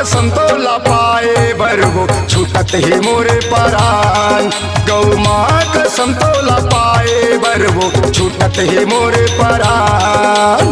संतोला पाए बरगो छूटत ही मोरे परान। गौ माँ का संतोला पाए बरगो छूटत ही मोरे परान।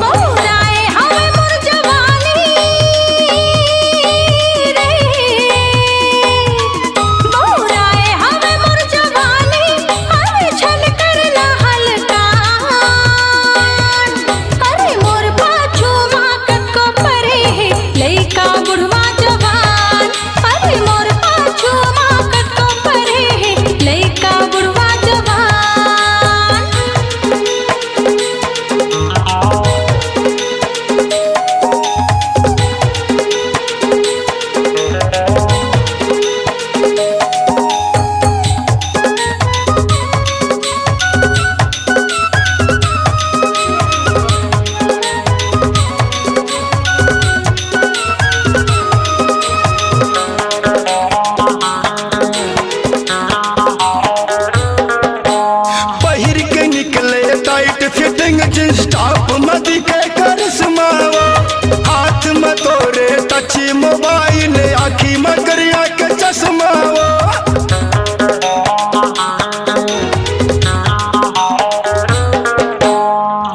जींस टॉप मदी के करिश्मावा, हाथ में तोरे टची मोबाइल, आखी में करिया के चश्मावा।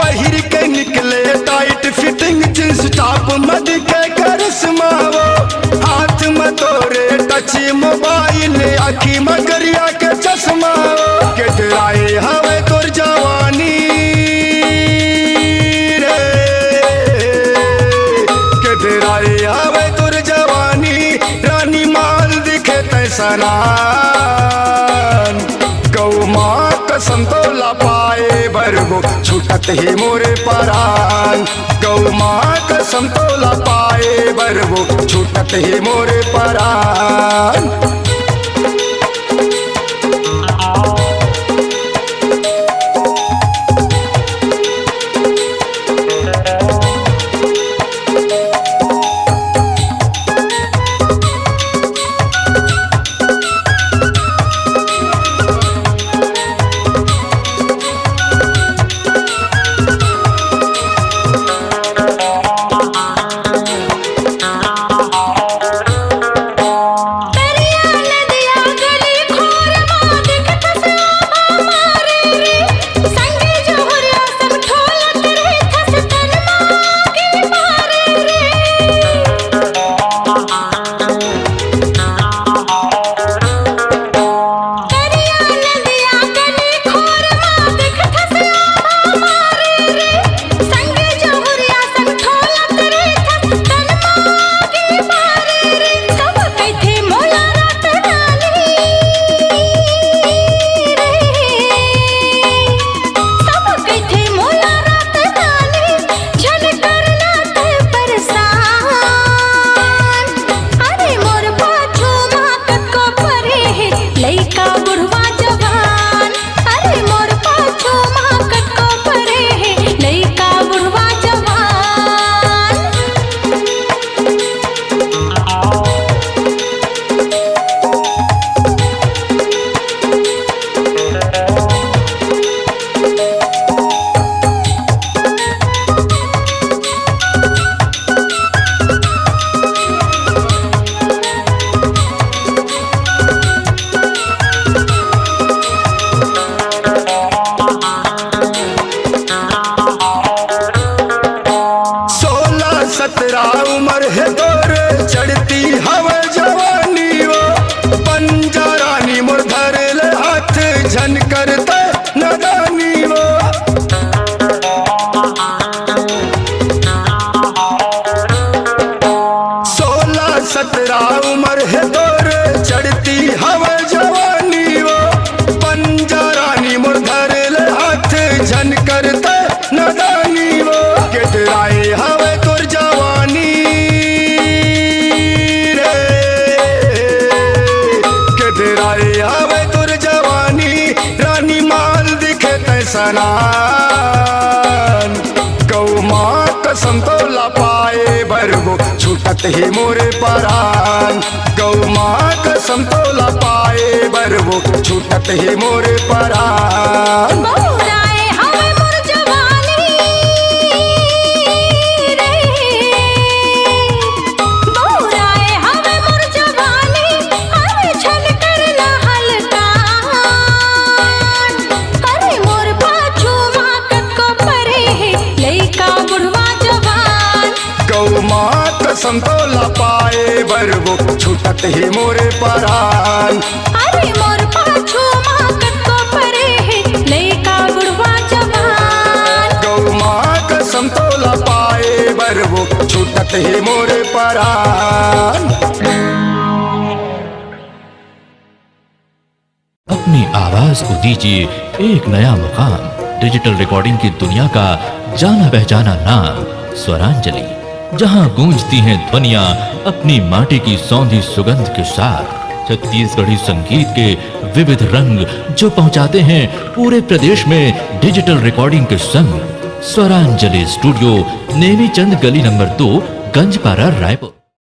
पहिर के निकले टाइट फिटिंग जींस टॉप मदी के करिश्मावा, हाथ में तोरे टची मोबाइल, आखी में करिया के चश्मावा। के डराए हवे तोर जवानी, आवे तुर जवानी, रानी माल दिखे तैसरान। गौ माँ का संतोला पाए बरगो छूटत ही मोरे परान। गौ माँ का संतोला पाए बरगो छूटत ही मोरे परान। उम्र है तोरे चढ़ती हवा जवानी, वो पंजरानी मुरधर ले हाथ झन करते नदानी। वो 16-17 उम्र है तोरे चढ़ती हवा जवानी, वो पंजरानी मुरधर ले हाथ झन करते नदानी। वो के डराए हवे तोर जवानी, आवे तुर जवानी, रानी माल दिखे तैसरान। गौ माँ का संतोला पाए बरगो छूटत ही मोरे परान। गौ माँ का संतोला पाए बरगो छूटत ही मोरे परान। गौ माँ कसम तोला पाए बर वो छूटत ही मोरे परान। अरे मोर पाछू माँ कत्तो परे है लइका बुढ़वा जवान। गौ माँ कसम तोला पाए बर वो छूटत ही मोरे परान। अपनी आवाज को दीजिए एक नया मुकाम। डिजिटल रिकॉर्डिंग की दुनिया का जाना पहचाना नाम स्वरांजलि, जहां गूंजती हैं ध्वनियां अपनी माटी की सौंधी सुगंध के साथ। छत्तीसगढ़ी संगीत के विविध रंग जो पहुंचाते हैं पूरे प्रदेश में डिजिटल रिकॉर्डिंग के संग। स्वरांजलि स्टूडियो, नेमी चंद गली नंबर 2, गंजपारा, रायपुर।